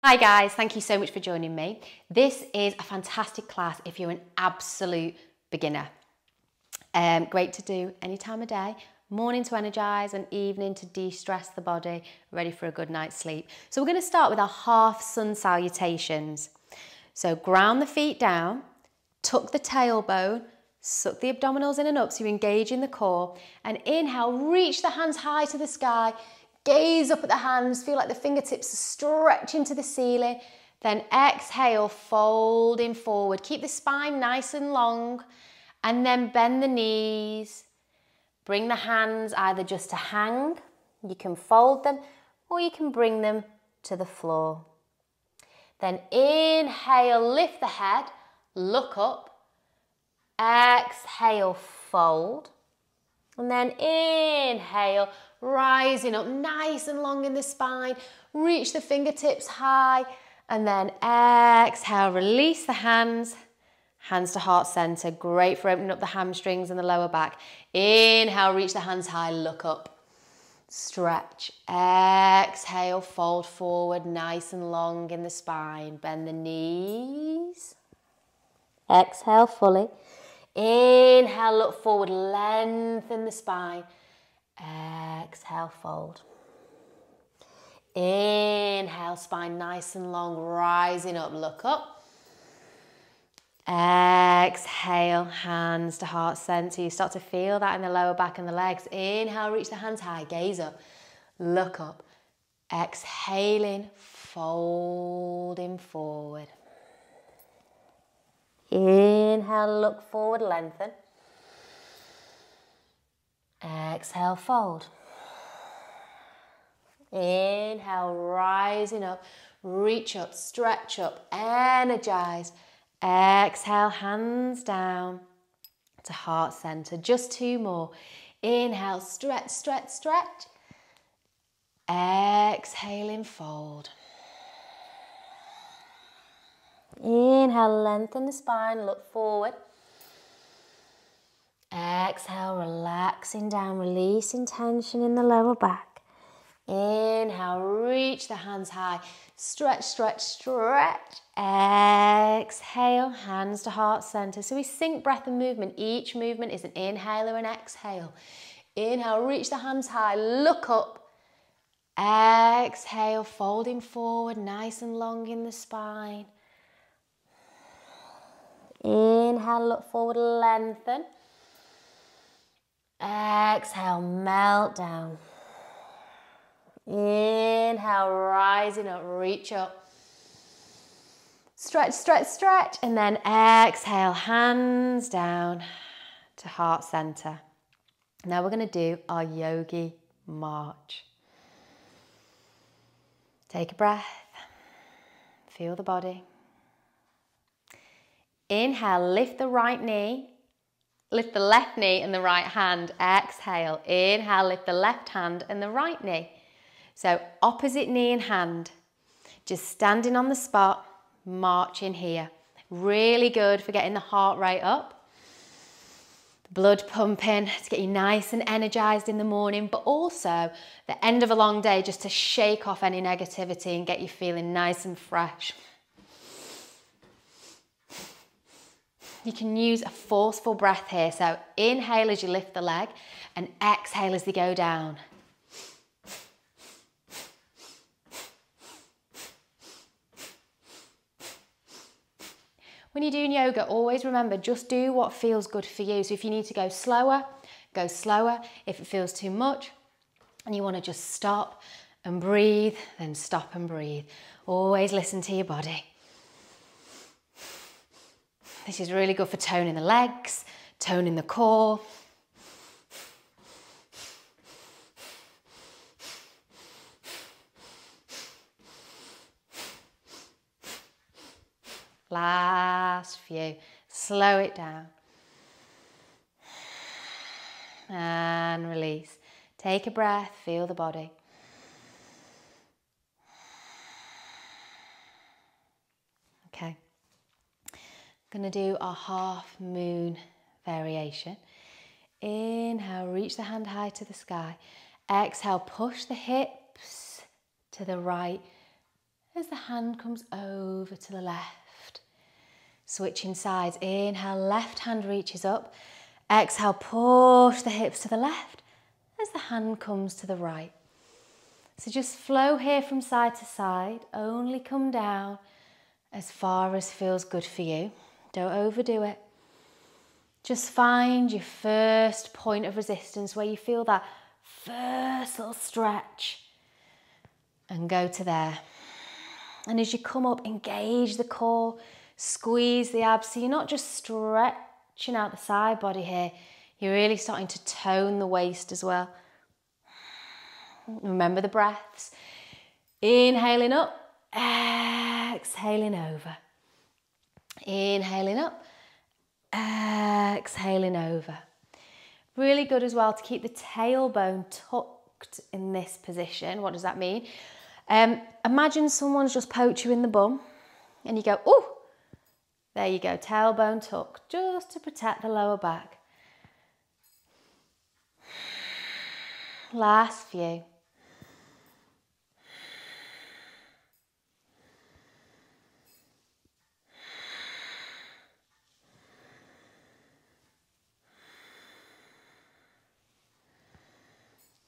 Hi guys, thank you so much for joining me. This is a fantastic class if you're an absolute beginner. Great to do any time of day, morning to energise and evening to de-stress the body, ready for a good night's sleep. So we're going to start with our half sun salutations. So ground the feet down, tuck the tailbone, suck the abdominals in and up so you engage in the core, and inhale, reach the hands high to the sky. Gaze up at the hands, feel like the fingertips are stretching to the ceiling. Then exhale, folding forward. Keep the spine nice and long. And then bend the knees. Bring the hands either just to hang, you can fold them, or you can bring them to the floor. Then inhale, lift the head, look up. Exhale, fold. And then inhale, rising up nice and long in the spine. Reach the fingertips high. And then exhale, release the hands. Hands to heart center. Great for opening up the hamstrings and the lower back. Inhale, reach the hands high, look up. Stretch. Exhale, fold forward, nice and long in the spine. Bend the knees. Exhale fully. Inhale, look forward, lengthen the spine. Exhale, fold. Inhale, spine nice and long, rising up, look up. Exhale, hands to heart center. You start to feel that in the lower back and the legs. Inhale, reach the hands high, gaze up, look up. Exhaling, folding forward. Inhale, look forward, lengthen. Exhale, fold. Inhale, rising up, reach up, stretch up, energize. Exhale, hands down to heart center. Just two more. Inhale, stretch, stretch, stretch. Exhaling, fold. Inhale, lengthen the spine, look forward. Exhale, relaxing down, releasing tension in the lower back. Inhale, reach the hands high. Stretch, stretch, stretch. Exhale, hands to heart center. So we sync breath and movement. Each movement is an inhale and an exhale. Inhale, reach the hands high, look up. Exhale, folding forward, nice and long in the spine. Inhale, look forward, lengthen. Exhale, melt down. Inhale, rising up, reach up. Stretch, stretch, stretch. And then exhale, hands down to heart center. Now we're going to do our yogi march. Take a breath. Feel the body. Inhale, lift the right knee. Lift the left knee and the right hand. Exhale. Inhale, lift the left hand and the right knee. So opposite knee and hand. Just standing on the spot, marching here. Really good for getting the heart rate up. Blood pumping to get you nice and energized in the morning, but also the end of a long day just to shake off any negativity and get you feeling nice and fresh. You can use a forceful breath here. So inhale as you lift the leg and exhale as they go down. When you're doing yoga, always remember, just do what feels good for you. So if you need to go slower, go slower. If it feels too much and you want to just stop and breathe, then stop and breathe. Always listen to your body. This is really good for toning the legs, toning the core. Last few. Slow it down. And release. Take a breath, feel the body. Okay. Going to do our half moon variation. Inhale, reach the hand high to the sky. Exhale, push the hips to the right as the hand comes over to the left. Switching sides, inhale, left hand reaches up. Exhale, push the hips to the left as the hand comes to the right. So just flow here from side to side, only come down as far as feels good for you. Don't overdo it. Just find your first point of resistance where you feel that first little stretch and go to there. And as you come up, engage the core, squeeze the abs. So you're not just stretching out the side body here, you're really starting to tone the waist as well. Remember the breaths. Inhaling up, exhaling over. Inhaling up, exhaling over. Really good as well to keep the tailbone tucked in this position. What does that mean? Imagine someone's just poked you in the bum and you go, ooh, there you go, tailbone tucked, just to protect the lower back. Last few.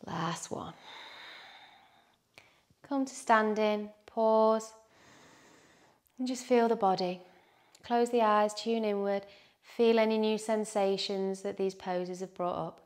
Last one. Come to standing, pause, and just feel the body. Close the eyes, tune inward, feel any new sensations that these poses have brought up.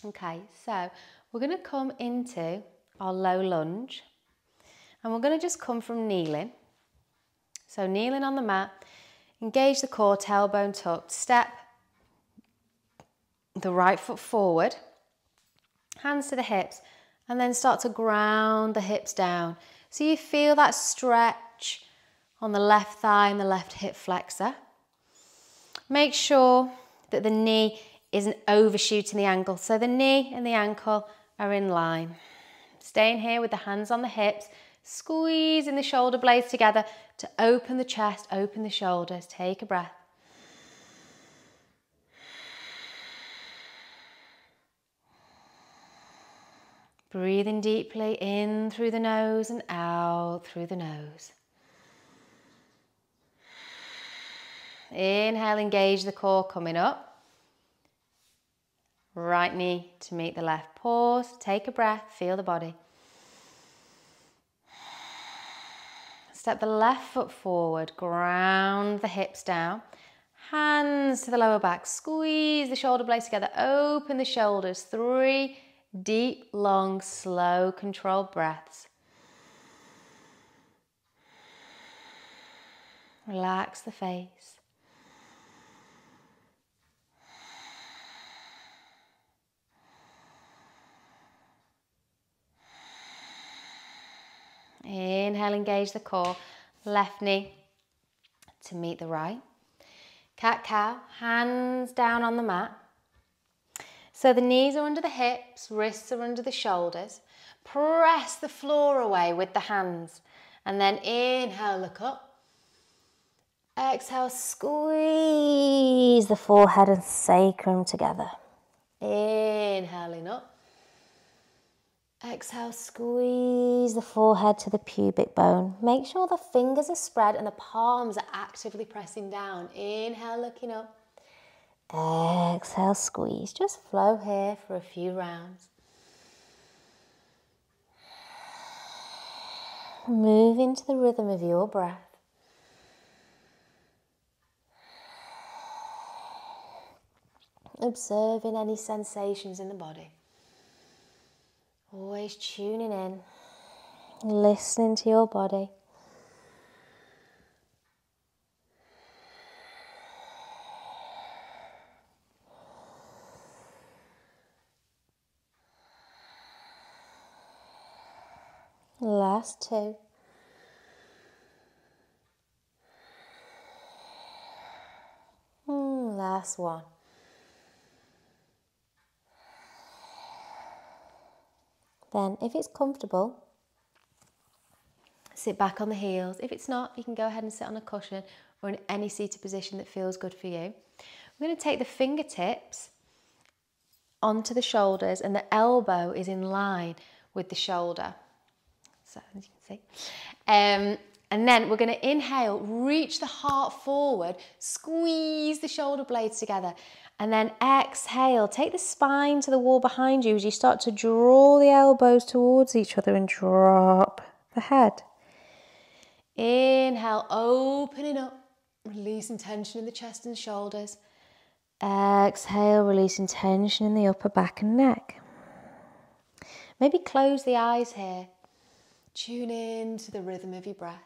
Okay, so we're going to come into our low lunge, and we're going to just come from kneeling. So kneeling on the mat, engage the core, tailbone tucked, step the right foot forward, hands to the hips, and then start to ground the hips down. So you feel that stretch on the left thigh and the left hip flexor. Make sure that the knee isn't overshooting the ankle. So the knee and the ankle are in line. Staying here with the hands on the hips, squeezing the shoulder blades together to open the chest, open the shoulders. Take a breath. Breathing deeply in through the nose and out through the nose. Inhale, engage the core, coming up. Right knee to meet the left. Pause, take a breath, feel the body. Step the left foot forward, ground the hips down. Hands to the lower back, squeeze the shoulder blades together, open the shoulders. 3 deep, long, slow, controlled breaths. Relax the face. Inhale, engage the core. Left knee to meet the right. Cat-cow, hands down on the mat. So the knees are under the hips, wrists are under the shoulders. Press the floor away with the hands. And then inhale, look up. Exhale, squeeze the forehead and sacrum together. Inhaling up. Exhale, squeeze the forehead to the pubic bone. Make sure the fingers are spread and the palms are actively pressing down. Inhale, looking up. Exhale, squeeze. Just flow here for a few rounds. Move into the rhythm of your breath. Observing any sensations in the body. Always tuning in, listening to your body. Last 2. Last 1. Then, if it's comfortable, sit back on the heels. If it's not, you can go ahead and sit on a cushion or in any seated position that feels good for you. We're going to take the fingertips onto the shoulders and the elbow is in line with the shoulder. So as you can see. And then we're going to inhale, reach the heart forward, squeeze the shoulder blades together. And then exhale, take the spine to the wall behind you as you start to draw the elbows towards each other and drop the head. Inhale, opening up, releasing tension in the chest and shoulders. Exhale, releasing tension in the upper back and neck. Maybe close the eyes here. Tune in to the rhythm of your breath.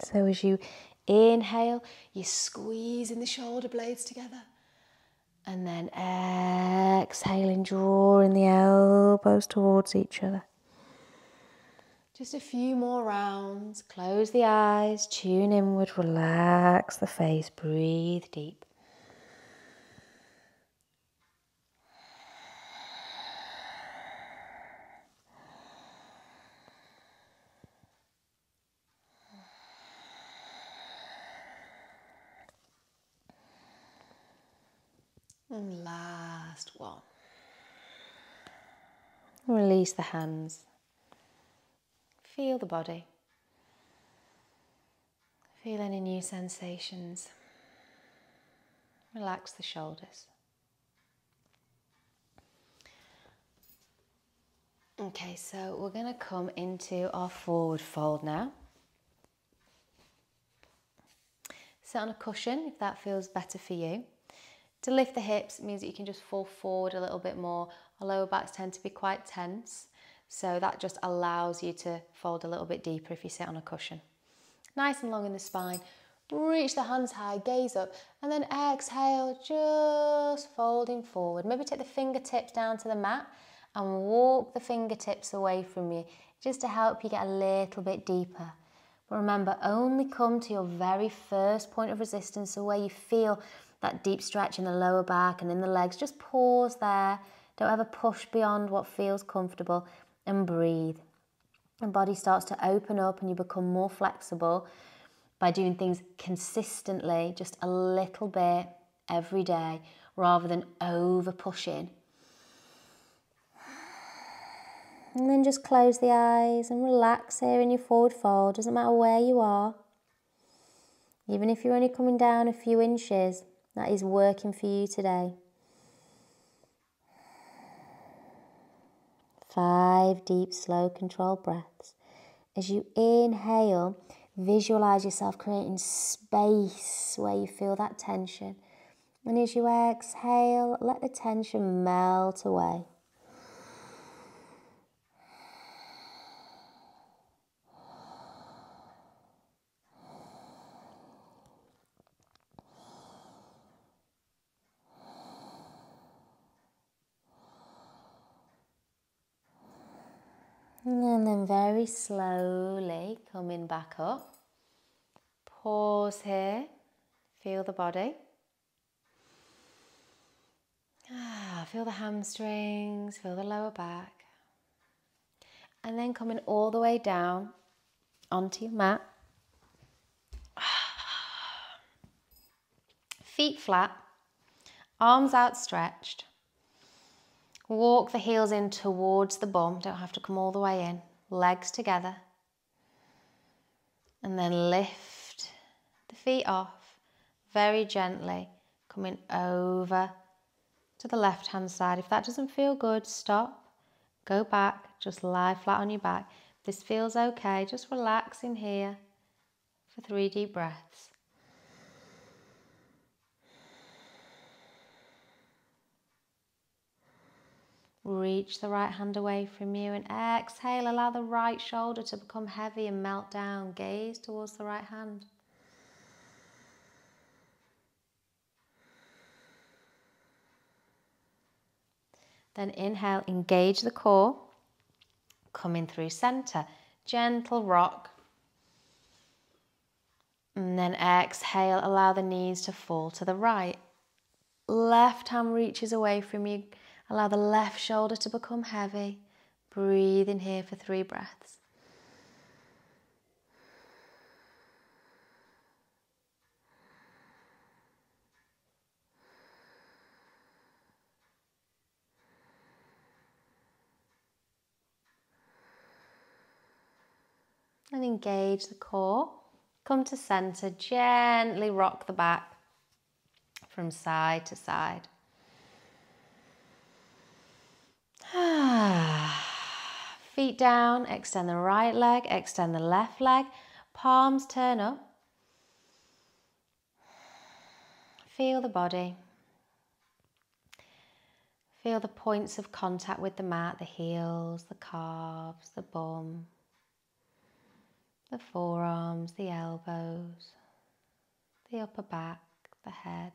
So as you inhale, you're squeezing the shoulder blades together. And then exhaling, drawing the elbows towards each other. Just a few more rounds. Close the eyes, tune inward, relax the face, breathe deep. And last one. Release the hands. Feel the body. Feel any new sensations. Relax the shoulders. Okay, so we're going to come into our forward fold now. Sit on a cushion if that feels better for you. To lift the hips means that you can just fall forward a little bit more. Our lower backs tend to be quite tense, so that just allows you to fold a little bit deeper if you sit on a cushion. Nice and long in the spine. Reach the hands high, gaze up, and then exhale, just folding forward. Maybe take the fingertips down to the mat and walk the fingertips away from you, just to help you get a little bit deeper. But remember, only come to your very first point of resistance, so where you feel that deep stretch in the lower back and in the legs. Just pause there. Don't ever push beyond what feels comfortable, and breathe. The body starts to open up and you become more flexible by doing things consistently, just a little bit every day, rather than over pushing. And then just close the eyes and relax here in your forward fold. Doesn't matter where you are. Even if you're only coming down a few inches, that is working for you today. 5 deep, slow, controlled breaths. As you inhale, visualize yourself creating space where you feel that tension. And as you exhale, let the tension melt away. And then very slowly coming back up. Pause here. Feel the body. Feel the hamstrings, feel the lower back. And then coming all the way down onto your mat. Feet flat, arms outstretched. Walk the heels in towards the bum, don't have to come all the way in. Legs together. And then lift the feet off very gently, coming over to the left hand side. If that doesn't feel good, stop, go back, just lie flat on your back. If this feels okay, just relax in here for 3 deep breaths. Reach the right hand away from you and exhale. Allow the right shoulder to become heavy and melt down. Gaze towards the right hand. Then inhale, engage the core. Coming through center. Gentle rock. And then exhale, allow the knees to fall to the right. Left hand reaches away from you. Allow the left shoulder to become heavy. Breathe in here for 3 breaths. and engage the core. Come to center, gently rock the back from side to side. Feet down, extend the right leg, extend the left leg, palms turn up. Feel the body. Feel the points of contact with the mat, the heels, the calves, the bum, the forearms, the elbows, the upper back, the head.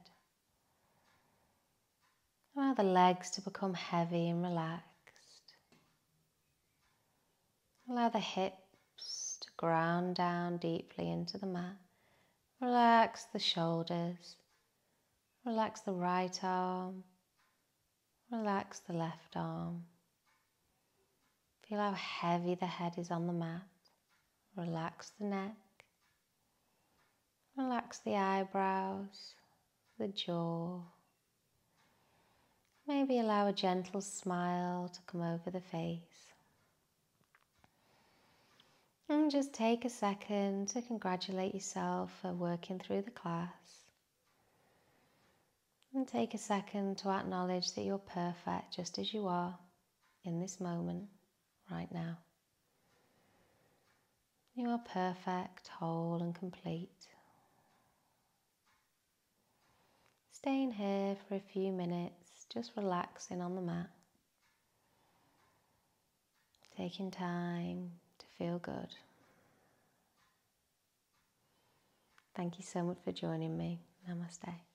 Allow the legs to become heavy and relaxed. Allow the hips to ground down deeply into the mat. Relax the shoulders. Relax the right arm. Relax the left arm. Feel how heavy the head is on the mat. Relax the neck. Relax the eyebrows, the jaw. Maybe allow a gentle smile to come over the face. And just take a second to congratulate yourself for working through the class. And take a second to acknowledge that you're perfect just as you are in this moment, right now. You are perfect, whole and complete. Staying here for a few minutes, just relaxing on the mat. Taking time to feel good. Thank you so much for joining me. Namaste.